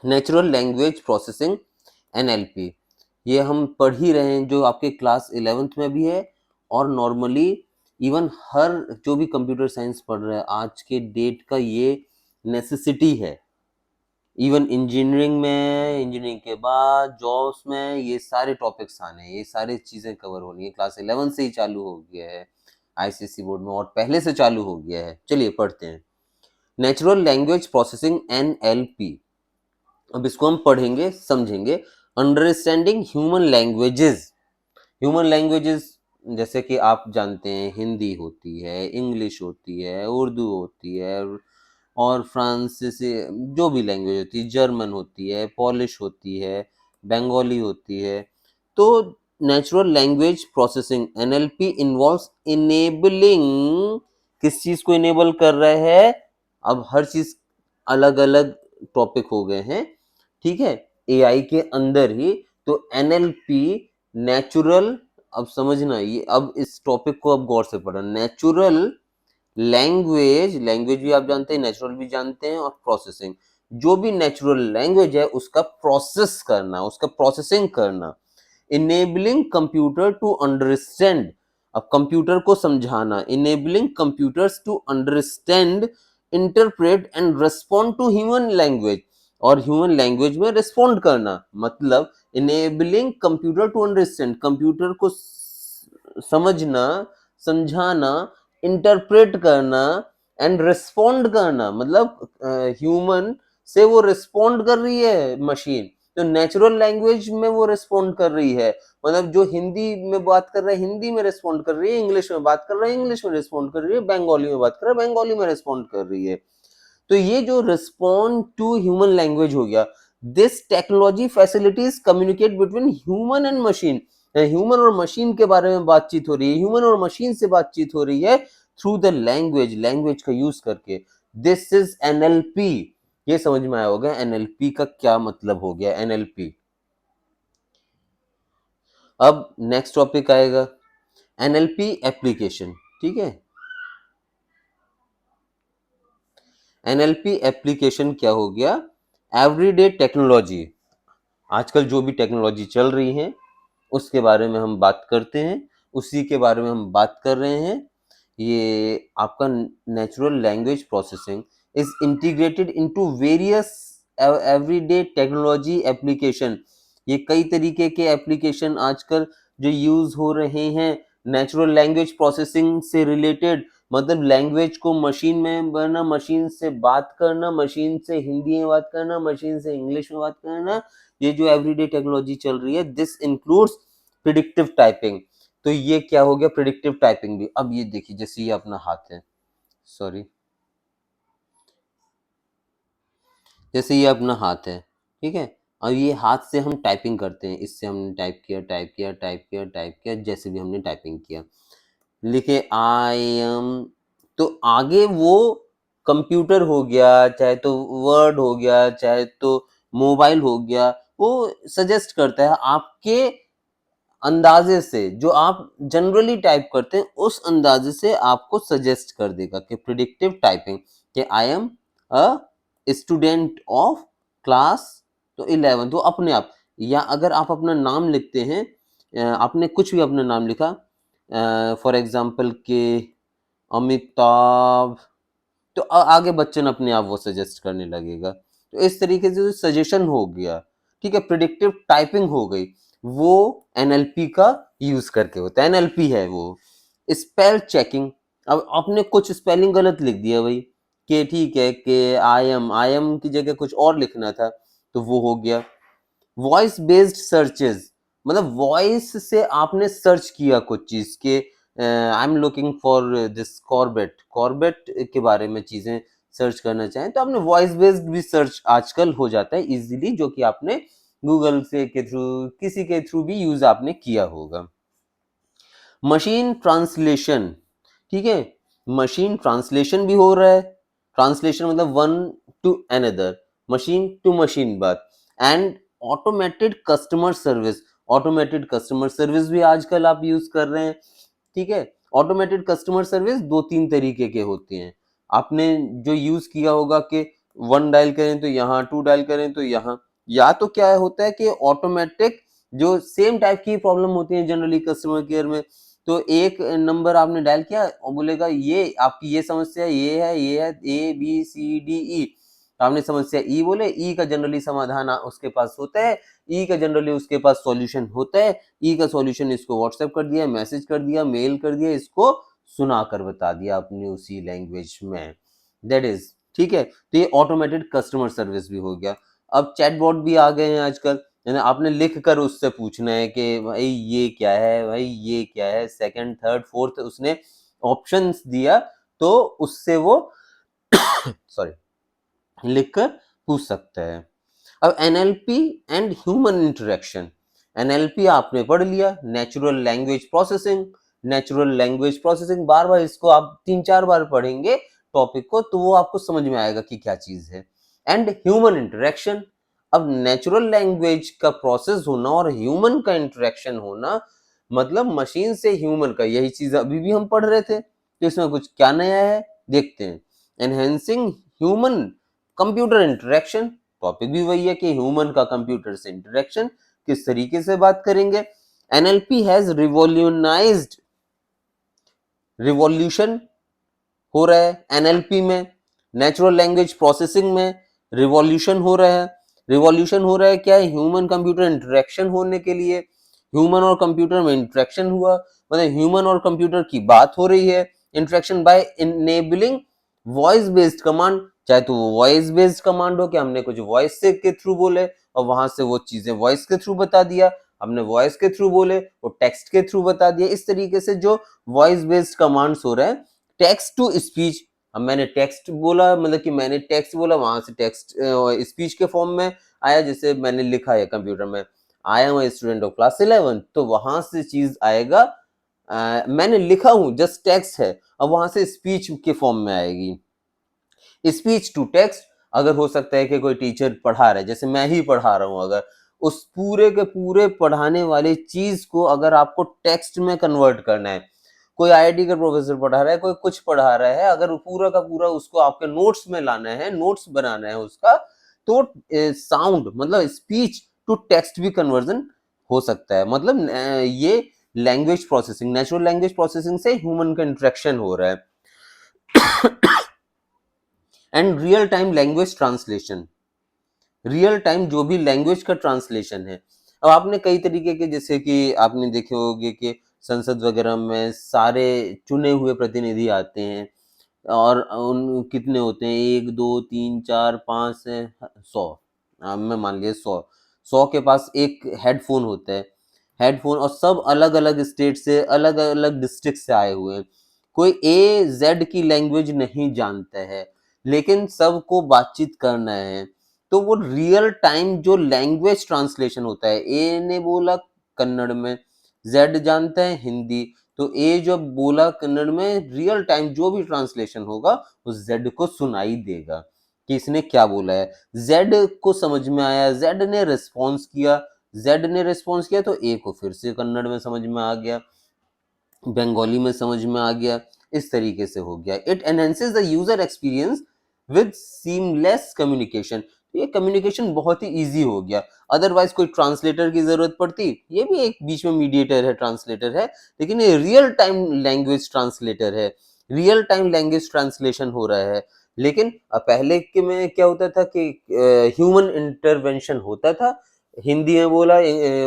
Natural language processing NLP, ये हम पढ़ ही रहे हैं, जो आपके क्लास 11th में भी है और नॉर्मली इवन हर जो भी कंप्यूटर साइंस पढ़ रहा है आज के डेट का ये नेसेसिटी है। इवन इंजीनियरिंग में, इंजीनियरिंग के बाद जॉब्स में ये सारे टॉपिक्स आने हैं, ये सारी चीज़ें कवर होनी है। क्लास 11 से ही चालू हो गया है ICSE बोर्ड में और पहले से चालू हो गया है। चलिए पढ़ते हैं। नेचुरल लैंग्वेज प्रोसेसिंग NLP, अब इसको हम पढ़ेंगे समझेंगे। Understanding human languages, human languages जैसे कि आप जानते हैं हिंदी होती है, इंग्लिश होती है, उर्दू होती है और फ्रांसीसी, जो भी लैंग्वेज होती है, जर्मन होती है, पॉलिश होती है, बंगाली होती है। तो natural language processing NLP involves enabling, किस चीज को इनेबल कर रहा है? अब हर चीज अलग अलग टॉपिक हो गए हैं, ठीक है, AI के अंदर ही। तो NLP नेचुरल, अब समझना ये, अब इस टॉपिक को अब गौर से पढ़ना। नेचुरल लैंग्वेज, लैंग्वेज भी आप जानते हैं, नेचुरल भी जानते हैं, और प्रोसेसिंग, जो भी नेचुरल लैंग्वेज है उसका प्रोसेस करना, उसका प्रोसेसिंग करना। इनेबलिंग कंप्यूटर टू अंडरस्टैंड, अब कंप्यूटर को समझाना। Enabling computers to understand, interpret and respond to human language, और ह्यूमन लैंग्वेज में रिस्पॉन्ड करना। मतलब enabling computer to understand, computer को समझना, समझाना, इंटरप्रेट करना एंड रिस्पॉन्ड करना। मतलब ह्यूमन से वो रिस्पॉन्ड कर रही है मशीन, तो नेचुरल लैंग्वेज में वो रिस्पॉन्ड कर रही है। मतलब जो हिंदी में बात कर रहा है हिंदी में रिस्पॉन्ड कर रही है, इंग्लिश में बात कर रहा है इंग्लिश में रिस्पॉन्ड कर रही है, बंगाली में बात कर रहा है बंगाली में रिस्पॉन्ड कर रही है। तो ये जो रिस्पॉन्ड टू ह्यूमन लैंग्वेज हो गया। This technology facilities communicate between human and machine, human और मशीन के बारे में बातचीत हो रही है, ह्यूमन और मशीन से बातचीत हो रही है थ्रू द लैंग्वेज, लैंग्वेज का यूज करके। This is NLP। ये समझ में आया होगा NLP का क्या मतलब हो गया। NLP, अब नेक्स्ट टॉपिक आएगा NLP एप्लीकेशन, ठीक है। NLP एप्लीकेशन क्या हो गया? एवरीडे टेक्नोलॉजी, आजकल जो भी टेक्नोलॉजी चल रही है उसके बारे में हम बात करते हैं, उसी के बारे में हम बात कर रहे हैं। ये आपका natural language processing is integrated into various everyday technology application. ये कई तरीके के एप्लीकेशन आजकल जो यूज हो रहे हैं नेचुरल लैंग्वेज प्रोसेसिंग से रिलेटेड। मतलब लैंग्वेज को मशीन में बनना, मशीन से बात करना, मशीन से हिंदी में बात करना, मशीन से इंग्लिश में बात करना, ये जो एवरीडे टेक्नोलॉजी चल रही है, दिस इंक्लूड्स प्रिडिक्टिव टाइपिंग। तो ये क्या हो गया? प्रिडिक्टिव टाइपिंग भी। अब ये देखिए, जैसे ये अपना हाथ है, सॉरी, जैसे ये अपना हाथ है, ठीक है। अब ये हाथ से हम टाइपिंग करते हैं, इससे हमने टाइप किया, टाइप किया, टाइप किया, टाइप किया, जैसे भी हमने टाइपिंग किया, लिखे आई एम। तो आगे वो कंप्यूटर हो गया, चाहे तो वर्ड हो गया, चाहे तो मोबाइल हो गया, वो सजेस्ट करता है आपके अंदाजे से, जो आप जनरली टाइप करते हैं उस अंदाजे से आपको सजेस्ट कर देगा कि प्रिडिक्टिव टाइपिंग, कि I am a student of class तो 11, तो अपने आप। या अगर आप अपना नाम लिखते हैं, आपने कुछ भी अपना नाम लिखा, फॉर एग्जाम्पल के अमिताभ, तो आगे बच्चन अपने आप वो सजेस्ट करने लगेगा। तो इस तरीके से सजेशन हो गया, ठीक है, प्रिडिक्टिव टाइपिंग हो गई, वो NLP का यूज करके होता है। NLP है वो। स्पेल चेकिंग, अब आपने कुछ स्पेलिंग गलत लिख दिया भाई, कि ठीक है कि आई एम की जगह कुछ और लिखना था, तो वो हो गया। वॉइस बेस्ड सर्चेज, मतलब वॉइस से आपने सर्च किया कुछ चीज के, I am looking for this Corbett, Corbett के बारे में चीजें सर्च करना चाहें तो आपने वॉइस बेस्ड भी सर्च आजकल हो जाता है इजीली, जो कि आपने गूगल से के थ्रू, किसी के थ्रू भी यूज आपने किया होगा। मशीन ट्रांसलेशन, ठीक है, मशीन ट्रांसलेशन भी हो रहा है। ट्रांसलेशन मतलब one to another, machine to machine बात। And automated customer service, automated customer service भी आजकल आप यूज कर रहे हैं, ठीक है। ऑटोमेटेड कस्टमर सर्विस दो तीन तरीके के होते हैं, आपने जो यूज किया होगा कि 1 डायल करें तो यहाँ, 2 डायल करें तो यहाँ, या तो क्या होता है कि ऑटोमेटिक जो सेम टाइप की प्रॉब्लम होती है जनरली कस्टमर केयर में, तो एक नंबर आपने डायल किया और बोलेगा ये आपकी ये समस्या ये है A B C D E, आपने समस्या ई बोले, ई का जनरली समाधान उसके पास होता है, ई का जनरली उसके पास सॉल्यूशन होता है, ई का सॉल्यूशन इसको व्हाट्सएप कर दिया, मैसेज कर दिया, मेल कर दिया, इसको सुना कर बता दिया अपनी उसी लैंग्वेज में, दैट इज ठीक है। तो ये ऑटोमेटेड कस्टमर सर्विस भी हो गया। अब चैटबॉट भी आ गए हैं आजकल, यानी आपने लिख कर उससे पूछना है कि भाई ये क्या है, भाई ये क्या है, सेकंड थर्ड फोर्थ उसने ऑप्शंस दिया, तो उससे वो सॉरी लिख कर पूछ सकता है। अब NLP and human interaction, NLP आपने पढ़ लिया, natural language processing, natural language processing बार बार इसको आप 3-4 बार पढ़ेंगे टॉपिक को तो वो आपको समझ में आएगा कि क्या चीज है। एंड ह्यूमन इंटरेक्शन, अब नेचुरल लैंग्वेज का प्रोसेस होना और ह्यूमन का इंटरेक्शन होना, मतलब मशीन से ह्यूमन का, यही चीज अभी भी हम पढ़ रहे थे, तो इसमें कुछ क्या नया है देखते हैं। Enhancing human computer interaction, topic भी वही है कि ह्यूमन का कंप्यूटर से इंटरेक्शन किस तरीके से बात करेंगे। एनएलपी हैज रिवॉल्यूशन हो रहा है एनएलपी में, नेचुरल लैंग्वेज प्रोसेसिंग में रिवॉल्यूशन हो रहा है। रिवॉल्यूशन हो रहा है क्या है, ह्यूमन कंप्यूटर इंटरेक्शन होने के लिए, ह्यूमन और कंप्यूटर में इंटरेक्शन हुआ, मतलब ह्यूमन और कंप्यूटर की बात हो रही है। Interaction by enabling voice based command, चाहे तो वो वॉइस बेस्ड कमांड हो कि हमने कुछ वॉइस से के थ्रू बोले और वहां से वो चीजें वॉइस के थ्रू बता दिया, हमने वॉइस के थ्रू बोले वो टेक्स्ट के थ्रू बता दिया, इस तरीके से जो वॉइस बेस्ड कमांड्स हो रहे हैं। टेक्स्ट टू स्पीच, अब मैंने टेक्स्ट बोला, मतलब कि मैंने टेक्स्ट बोला, वहां से टेक्स्ट स्पीच के फॉर्म में आया, जैसे मैंने लिखा है कंप्यूटर में I am a student of class 11, तो वहां से चीज आएगा मैंने लिखा हूं जस्ट टेक्स्ट है, अब वहां से स्पीच के फॉर्म में आएगी। स्पीच टू टेक्स्ट, अगर हो सकता है कि कोई टीचर पढ़ा रहा है, जैसे मैं ही पढ़ा रहा हूं, अगर उस पूरे के पूरे पढ़ाने वाली चीज को अगर आपको टेक्स्ट में कन्वर्ट करना है, कोई आईआईटी का प्रोफेसर पढ़ा रहा है, कोई कुछ पढ़ा रहा है, अगर पूरा का पूरा उसको आपके नोट्स में लाना है, नोट्स बनाना है उसका, तो साउंड मतलब स्पीच टू टेक्स्ट भी कन्वर्जन हो सकता है। मतलब ये language processing, natural language processing से ह्यूमन का इंटरेक्शन हो रहा है। And real time language translation, real time जो भी लैंग्वेज का ट्रांसलेशन है। अब आपने कई तरीके के, जैसे कि आपने देखे होंगे कि संसद वगैरह में सारे चुने हुए प्रतिनिधि आते हैं और उन कितने होते हैं, 1 2 3 4 5 100, मैं मान लिया 100 के पास एक हेडफोन होता है, हेडफोन, और सब अलग अलग स्टेट से अलग अलग डिस्ट्रिक्ट से आए हुए हैं, कोई ए जेड की लैंग्वेज नहीं जानता है, लेकिन सबको बातचीत करना है, तो वो रियल टाइम जो लैंग्वेज ट्रांसलेशन होता है, ए ने बोला कन्नड़ में, जेड जानता है हिंदी, तो ए जब बोला कन्नड़ में, रियल टाइम जो भी ट्रांसलेशन होगा उस जेड को सुनाई देगा कि इसने क्या बोला है। जेड को समझ में आया, जेड ने रिस्पॉन्स किया, जेड ने रिस्पॉन्स किया तो ए को फिर से कन्नड़ में समझ में आ गया, बंगाली में समझ में आ गया, इस तरीके से हो गया। It enhances the user experience with seamless communication, ये कम्युनिकेशन बहुत ही इजी हो गया। अदरवाइज कोई ट्रांसलेटर की जरूरत पड़ती, ये भी एक बीच में मीडिएटर है, ट्रांसलेटर है, लेकिन ये रियल टाइम लैंग्वेज ट्रांसलेटर है, रियल टाइम लैंग्वेज ट्रांसलेशन हो रहा है। लेकिन पहले के में क्या होता था कि ह्यूमन इंटरवेंशन होता था, हिंदी में बोला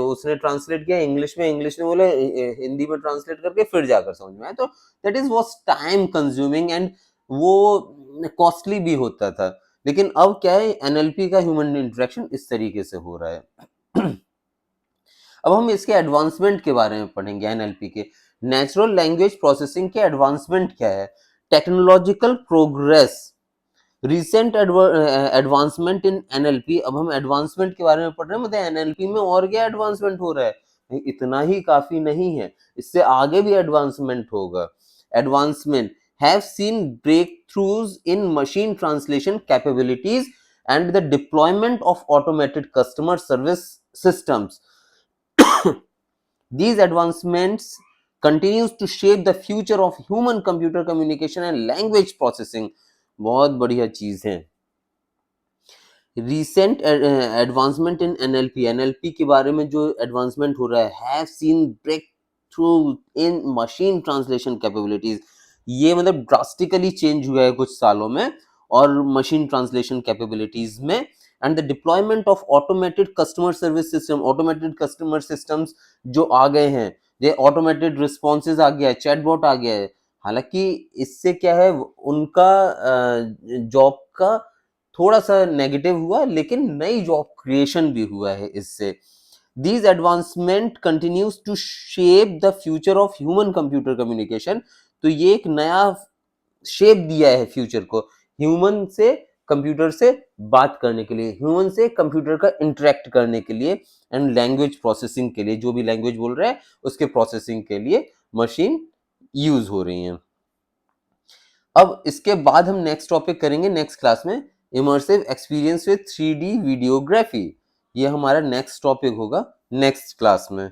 उसने ट्रांसलेट किया इंग्लिश में, इंग्लिश में बोला हिंदी में ट्रांसलेट करके फिर जाकर समझ में आया, तो that is was time consuming and वो कॉस्टली भी होता था। लेकिन अब क्या है, एनएलपी का ह्यूमन इंटरेक्शन इस तरीके से हो रहा है। अब हम इसके एडवांसमेंट के बारे में पढ़ेंगे, एनएलपी के। नेचुरल लैंग्वेज प्रोसेसिंग के एडवांसमेंट क्या है, technological progress, recent advancement in NLP. अब हम एडवांसमेंट के बारे में पढ़ रहे हैं, मतलब एनएलपी में और क्या एडवांसमेंट हो रहा है, इतना ही काफी नहीं है, इससे आगे भी एडवांसमेंट होगा। Advancement have seen breakthroughs in machine translation capabilities and the deployment of automated customer service systems. These advancements continues to shape the future of human computer communication and language processing। बहुत बढ़िया चीज है। Recent advancement in NLP, NLP के बारे में जो advancement हो रहा है, have seen breakthrough in machine translation capabilities. ये मतलब ड्रास्टिकली चेंज हुआ है कुछ सालों में और मशीन ट्रांसलेशन कैपेबिलिटीज में। And the deployment of automated customer service system, automated customer systems जो आ गए हैं, ये ऑटोमेटेड रिस्पॉन्सेज आ गया है, चैटबॉट आ गया है। हालांकि इससे क्या है, उनका जॉब का थोड़ा सा नेगेटिव हुआ, लेकिन नई जॉब क्रिएशन भी हुआ है इससे। These advancement continues to shape the future of human computer communication। तो ये एक नया शेप दिया है फ्यूचर को, ह्यूमन से कंप्यूटर से बात करने के लिए, ह्यूमन से कंप्यूटर का इंटरेक्ट करने के लिए, एंड लैंग्वेज प्रोसेसिंग के लिए, जो भी लैंग्वेज बोल रहे हैं उसके प्रोसेसिंग के लिए मशीन यूज हो रही हैं। अब इसके बाद हम नेक्स्ट टॉपिक करेंगे नेक्स्ट क्लास में, immersive experience with 3D videography. ये हमारा नेक्स्ट टॉपिक होगा नेक्स्ट क्लास में।